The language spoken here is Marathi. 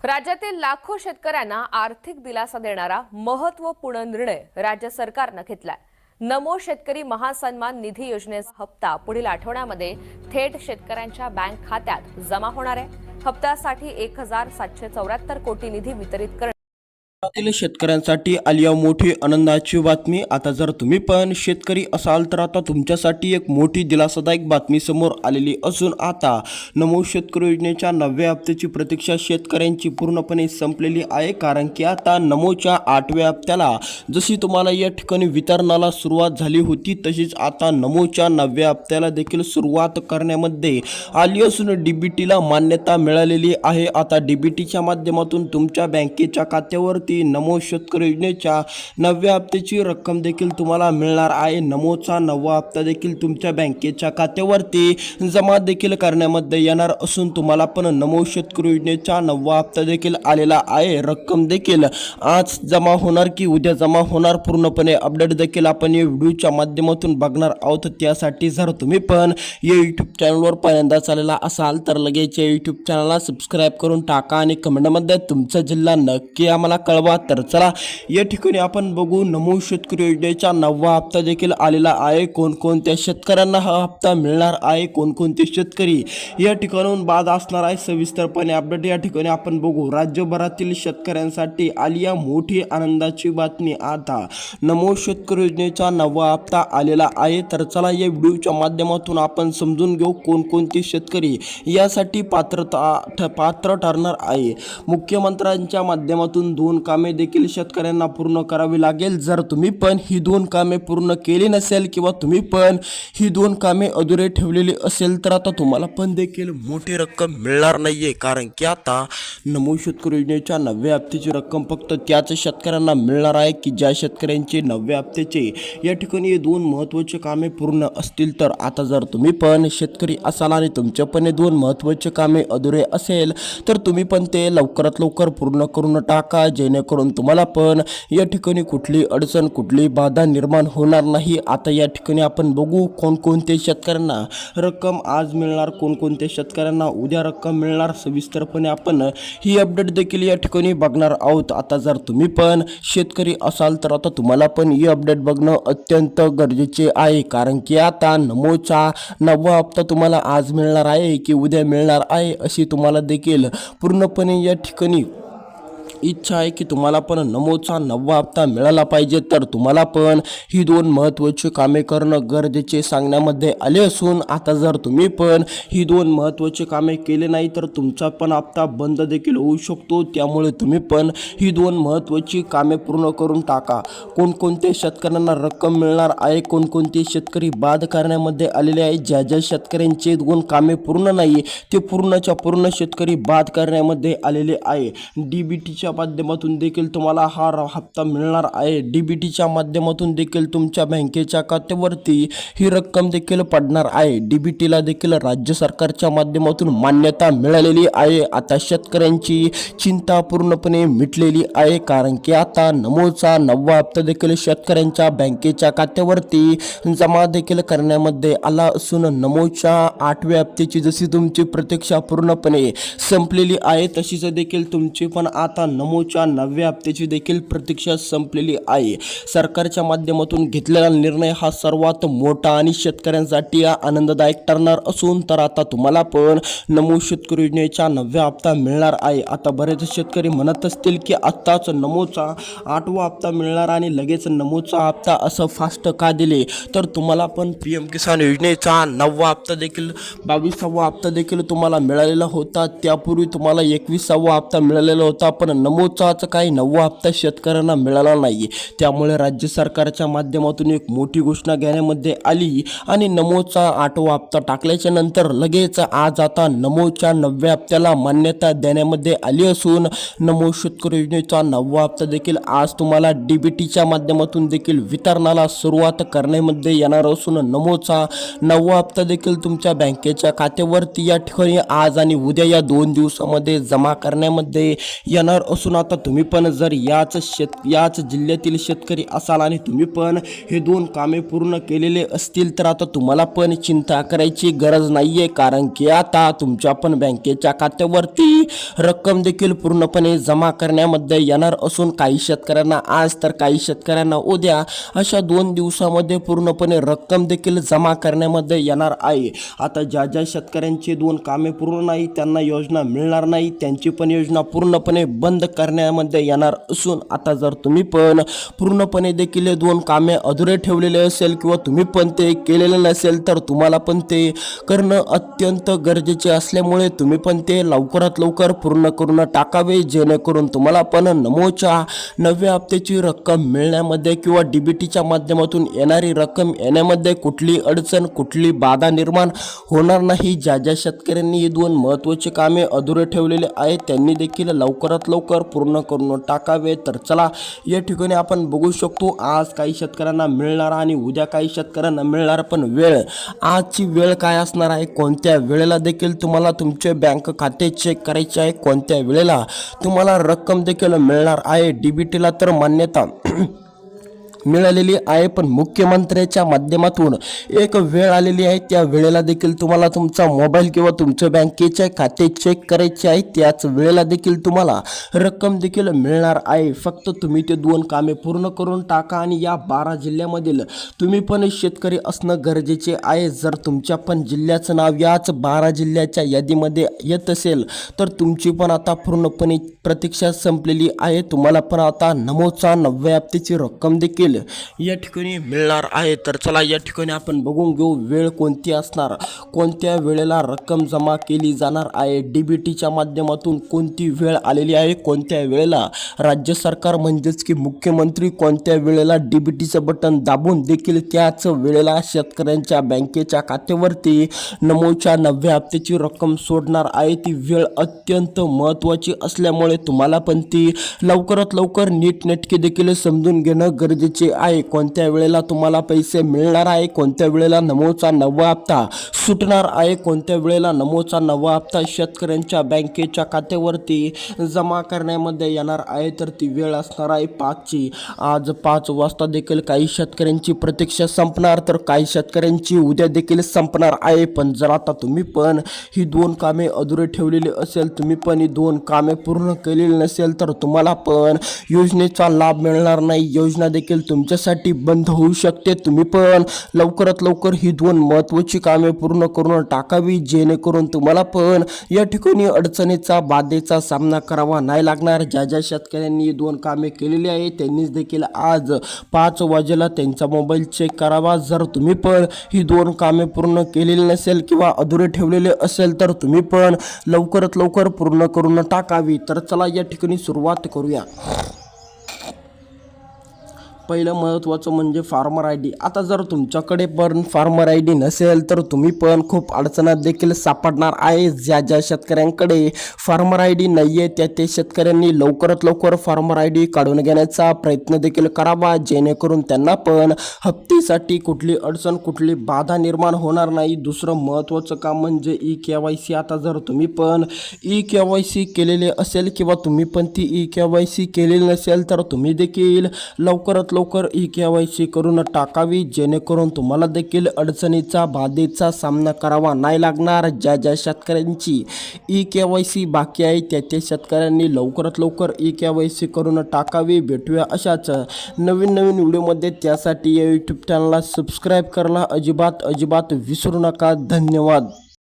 राज्यातील लाखो शेतकऱ्यांना आर्थिक दिलासा देणारा महत्त्वपूर्ण निर्णय राज्य सरकारनं घेतलाय। नमो शेतकरी महासन्मान निधी योजनेचा हप्ता पुढील आठवड्यामध्ये थेट शेतकऱ्यांच्या बँक खात्यात जमा होणार आहे। हप्त्यासाठी 1774 कोटी निधी वितरित करण्यात राज्यातील शेतकऱ्यांसाठी आली आहे मोठी आनंदाची बातमी। आता जर तुम्ही पण शेतकरी असाल तर आता तुमच्यासाठी एक मोठी दिलासादायक बातमी समोर आलेली असून आता नमो शेतकरी योजनेच्या 9व्या हप्त्याची प्रतीक्षा शेतकऱ्यांची पूर्णपणे संपलेली आहे। कारण की आता नमोच्या 8व्या हप्त्याला जशी तुम्हाला या ठिकाणी वितरणाला सुरुवात झाली होती तशीच आता नमोच्या 9व्या हप्त्याला देखील सुरुवात करण्यामध्ये आली असून डीबीटीला मान्यता मिळालेली आहे। आता डीबीटीच्या माध्यमातून तुमच्या बँकेच्या खात्यावरती नमो शेतकरी योजनेच्या 9व्या हप्त्याची रक्कम देखील तुम्हाला मिळणार आहे। नमोचा 9वा हप्ता देखील तुमच्या बँकेच्या खात्यावरती जमा देखील करण्यामध्ये येणार असून तुम्हाला पण नमो शेतकरी योजनेचा 9वा हप्ता देखील आलेला आहे। रक्कम देखील आज जमा होणार की उद्या जमा होणार पूर्णपणे अपडेट देखील आपण या व्हिडिओच्या माध्यमातून बघणार आहोत। त्यासाठी जर तुम्ही पण या यूट्यूब चॅनलवर पहिल्यांदाच आलेला असाल तर लगेच या यूट्यूब चॅनलला सबस्क्राईब करून टाका आणि कमेंटमध्ये तुमचा जिल्हा नक्की आम्हाला कळवा। तर चला या ठिकाणी आपण बघू नमो शेतकरी योजनेचा 9वा हप्ता देखील आलेला आहे। कोणकोणत्या शेतकऱ्यांना हा हप्ता मिळणार आहे, कोणकोणते शेतकरी या ठिकाणून बाद असणार आहे, सविस्तरपणे अपडेट या ठिकाणी आपण बघू। राज्यभरातील शेतकऱ्यांसाठी आली आहे मोठी आनंदाची बातमी। आता नमो शेतकरी योजनेचा 9वा हप्ता आलेला आहे। तर चला या व्हिडिओच्या माध्यमातून आपण समजून घेऊ कोणकोणते शेतकरी यासाठी पात्र ठरणार आहे। मुख्यमंत्र्यांच्या माध्यमातून 2 कामे देखील शेतकऱ्यांना पूर्ण करावी लागेल। जर तुम्ही पण ही 2 कामे पूर्ण केली नसेल किंवा तुम्ही पण ही 2 कामे अधुरे ठेवलेली असेल तर आता तुम्हाला पण देखील मोठी रक्कम मिळणार नाहीये। कारण की आता नमो शेतकरी योजनेच्या 9व्या हप्त्याची रक्कम फक्त त्याच शेतकऱ्यांना मिळणार आहे की ज्या शेतकऱ्यांचे 9व्या हप्त्याचे या ठिकाणी हे 2 महत्त्वाचे कामे पूर्ण असतील। तर आता जर तुम्ही पण शेतकरी असाल आणि तुमच्या पण 2 महत्त्वाचे कामे अधुरे असेल तर तुम्ही पण ते लवकरात लवकर पूर्ण करून टाका, जेणेकरून तुम्हाला पण या ठिकाणी कुठली अडचण कुठली बाधा निर्माण होणार नाही। आता या ठिकाणी आपण बघू कोणकोणते शेतकऱ्यांना रक्कम आज मिळणार, कोणकोणत्या शेतकऱ्यांना उद्या रक्कम मिळणार, सविस्तरपणे आपण ही अपडेट देखील या ठिकाणी बघणार आहोत। आता जर तुम्ही पण शेतकरी असाल तर आता तुम्हाला पण ही अपडेट बघणं अत्यंत गरजेचे आहे। कारण की आता नमोचा 9वा हप्ता तुम्हाला आज मिळणार आहे की उद्या मिळणार आहे अशी तुम्हाला देखील पूर्णपणे या ठिकाणी इच्छा आहे की तुम्हाला पण नमोचा 9वा हप्ता मिळाला पाहिजे। तर तुम्हाला पण ही 2 महत्त्वाची कामे करणं गरजेचे सांगण्यामध्ये आले असून आता जर तुम्ही पण ही 2 महत्त्वाची कामे केले नाही तर तुमचा पण हप्ता बंद देखील होऊ शकतो। त्यामुळे तुम्ही पण ही 2 महत्त्वाची कामे पूर्ण करून टाका। कोणकोणत्या शेतकऱ्यांना रक्कम मिळणार आहे, कोणकोणते शेतकरी बाद करण्यामध्ये आलेले आहे, ज्या ज्या शेतकऱ्यांचे 2 कामे पूर्ण नाही ते पूर्णच्या पूर्ण शेतकरी बाद करण्यामध्ये आलेले आहे। डीबीटीच्या माध्यमातून देखील तुम्हाला हा हप्ता मिळणार आहे। डीबीटीच्या माध्यमातून देखील तुमच्या बँकेच्या खात्यावरती ही रक्कम देखील पडणार आहे। डीबीटीला देखील राज्य सरकारच्या माध्यमातून मान्यता मिळालेली आहे। आता शेतकऱ्यांची चिंता पूर्णपणे मिटलेली आहे। कारण की आता नमोचा 9वा हप्ता देखील शेतकऱ्यांच्या बँकेच्या खात्यावरती जमा देखील करण्यामध्ये आला असून नमोच्या 8व्या हप्त्याची जशी तुमची प्रतीक्षा पूर्णपणे संपलेली आहे तशीच देखील तुमची पण आता नमोच्या 9व्या हप्त्याची देखील प्रतीक्षा संपलेली आहे। सरकारच्या माध्यमातून घेतलेला निर्णय हा सर्वात मोठा आणि शेतकऱ्यांसाठी आनंददायक ठरणार असून तर आता तुम्हाला पण नमो शेतकरी योजनेचा 9व्या हप्ता मिळणार आहे। आता बरेच शेतकरी म्हणत असतील की आत्ताच नमोचा 8वा हप्ता मिळणार आणि लगेच नमोचा हप्ता असं फास्ट का दिले, तर तुम्हाला पण PM किसान योजनेचा 9वा हप्ता देखील 22वा हप्ता देखील तुम्हाला मिळालेला होता। त्यापूर्वी तुम्हाला 21वा हप्ता मिळालेला होता, पण नमोचाच काही 9वा हप्ता शेतकऱ्यांना मिळाला नाही। त्यामुळे राज्य सरकारच्या माध्यमातून एक मोठी घोषणा घेण्यामध्ये आली आणि नमोचा 8वा हप्ता टाकल्याच्या नंतर लगेच आज आता नमोच्या 9व्या हप्त्याला मान्यता देण्यामध्ये आली असून नमो शेतकरी योजनेचा 9वा हप्ता देखील आज तुम्हाला डीबीटीच्या माध्यमातून देखील वितरणाला सुरुवात करण्यामध्ये येणार असून नमोचा 9वा हप्ता देखील तुमच्या बँकेच्या खात्यावरती या ठिकाणी आज आणि उद्या या 2 दिवसामध्ये जमा करण्यामध्ये येणार असून आता तुम्ही पण जर याच जिल्ह्यातील शेतकरी असाल आणि तुम्ही पण हे दोन कामे पूर्ण केलेले असतील तर आता तुम्हाला पण चिंता करायची गरज नाहीये, कारण की आता तुमच्या पण बँकेच्या खात्यावरती रक्कम देखील पूर्णपणे जमा करण्यामध्ये येणार असून काही शेतकऱ्यांना आज तर काही शेतकऱ्यांना उद्या अशा 2 दिवसामध्ये पूर्णपणे रक्कम देखील जमा करण्यामध्ये येणार आहे. आता ज्या शेतकऱ्यांची 2 कामे पूर्ण नाही त्यांना योजना मिळणार नाही, त्यांची पण योजना पूर्णपणे बंद करण्यामध्ये येणार असून आता जर तुम्ही पण पूर्णपणे देखील 2 कामे अधुरे ठेवलेले असेल किंवा तुम्ही पण ते केलेले नसेल तर तुम्हाला पण ते करणं अत्यंत गरजेचे असल्यामुळे तुम्ही पण ते लवकरात लवकर पूर्ण करून टाकावे, जेणेकरून तुम्हाला पण नमोच्या 9व्या हप्त्याची रक्कम मिळण्यामध्ये किंवा डीबीटीच्या माध्यमातून येणारी रक्कम येण्यामध्ये कुठली अडचण कुठली बाधा निर्माण होणार नाही. ज्या शेतकऱ्यांनी ही 2 महत्त्वाची कामे अधुरे ठेवलेले आहेत त्यांनी देखील लवकरात लवकर पूर्ण करून टाकावे. तर चला या ठिकाणी आपण बघू शकतो आज काही शेतकऱ्यांना मिळणार आणि उद्या काही शेतकऱ्यांना मिळणार, पण वेळ आजची वेळ काय असणार आहे, कोणत्या वेळेला देखील तुम्हाला तुमचे बँक खाते चेक करायचे आहे, कोणत्या वेळेला तुम्हाला रक्कम देखील मिळणार आहे. डीबीटीला तर मान्यता मिळालेली आहे, पण मुख्यमंत्र्याच्या माध्यमातून एक वेळ आलेली आहे, त्या वेळेला देखील तुम्हाला तुमचा मोबाईल किंवा तुमच्या बँकेचे खाते चेक करायचे आहे, त्याच वेळेला देखील तुम्हाला रक्कम देखील मिळणार आहे. फक्त तुम्ही ते 2 कामे पूर्ण करून टाका आणि या 12 जिल्ह्यामधील तुम्ही पण शेतकरी असणं गरजेचे आहे. जर तुमच्या पण जिल्ह्याचं नाव याच 12 जिल्ह्याच्या यादीमध्ये येत असेल तर तुमची पण आता पूर्णपणे प्रतीक्षा संपलेली आहे. तुम्हाला पण आता नमोचा 9व्या हप्त्याची रक्कम देखील या ठिकाणी मिळणार आहे. तर चला या ठिकाणी आपण बघून घेऊ वेळ कोणती असणार, कोणत्या वेळेला रक्कम जमा केली जाणार आहे, डीबीटीच्या माध्यमातून कोणती वेळ आलेली आहे, कोणत्या वेळेला राज्य सरकार म्हणजेच की मुख्यमंत्री कोणत्या वेळेला डीबीटीचं बटन दाबून देखील त्याच वेळेला शेतकऱ्यांच्या बँकेच्या खात्यावरती नमोच्या 9व्या हप्त्याची रक्कम सोडणार आहे. ती वेळ अत्यंत महत्त्वाची असल्यामुळे तुम्हाला पण ती लवकरात लवकर नीटनेटके देखील समजून घेणं गरजेचे आहे. कोणत्या वेळेला तुम्हाला पैसे मिळणार आहे, कोणत्या वेळेला नमोचा 9वा हप्ता सुटणार आहे, कोणत्या वेळेला नमोचा 9वा हप्ता शेतकऱ्यांच्या बँकेच्या खात्यावरती जमा करण्यामध्ये येणार आहे. तर ती वेळ असणार आहे 5ची. आज 5 वाजता देखील काही शेतकऱ्यांची प्रतीक्षा संपणार तर काही शेतकऱ्यांची उद्या देखील संपणार आहे. पण जर आता तुम्ही पण ही 2 कामे अधुरे ठेवलेली असेल, तुम्ही पण ही 2 कामे पूर्ण केलेली नसेल तर तुम्हाला पण योजनेचा लाभ मिळणार नाही, योजना देखील तुमच्यासाठी बंद होऊ शकते. तुम्ही पण लवकरात लवकर ही 2 महत्त्वाची कामे पूर्ण करून टाकावी, जेणेकरून तुम्हाला पण या ठिकाणी अडचणीचा बाधेचा सामना करावा नाही लागणार. ज्या शेतकऱ्यांनी 2 कामे केलेली आहे त्यांनीच देखील आज 5 वाजेला त्यांचा मोबाईल चेक करावा. जर तुम्ही पण ही 2 कामे पूर्ण केलेली नसेल किंवा अधुरे ठेवलेले असेल तर तुम्ही पण लवकरात लवकर पूर्ण करून टाकावी. तर चला या ठिकाणी सुरुवात करूया. पहिलं महत्त्वाचं म्हणजे फार्मर आय डी. आता जर तुमच्याकडे पण फार्मर आय डी नसेल तर तुम्ही पण खूप अडचणात देखील सापडणार आहे. ज्या शेतकऱ्यांकडे फार्मर आय डी नाही आहे त्या शेतकऱ्यांनी लवकरात लवकर फार्मर आय डी काढून घेण्याचा प्रयत्न देखील करावा, जेणेकरून त्यांना पण हप्त्यासाठी कुठली अडचण कुठली बाधा निर्माण होणार नाही. दुसरं महत्त्वाचं काम म्हणजे EKYC. आता जर तुम्ही पण EKYC केलेले असेल किंवा तुम्ही पण ती EKYC केलेली नसेल तर तुम्ही देखील लवकरात लवकर EKYC करून टाकावी, जेणेकरून तुम्हाला देखील अडचणीचा बाधेचा सामना करावा नाही लागणार. ज्या शेतकऱ्यांची EKYC बाकी आहे त्या शेतकऱ्यांनी लवकरात लवकर EKYC करून टाकावी. भेटूया अशाच नवीन व्हिडिओमध्ये. त्यासाठी या यूट्यूब चॅनलला सबस्क्राईब करायला अजिबात विसरू नका. धन्यवाद.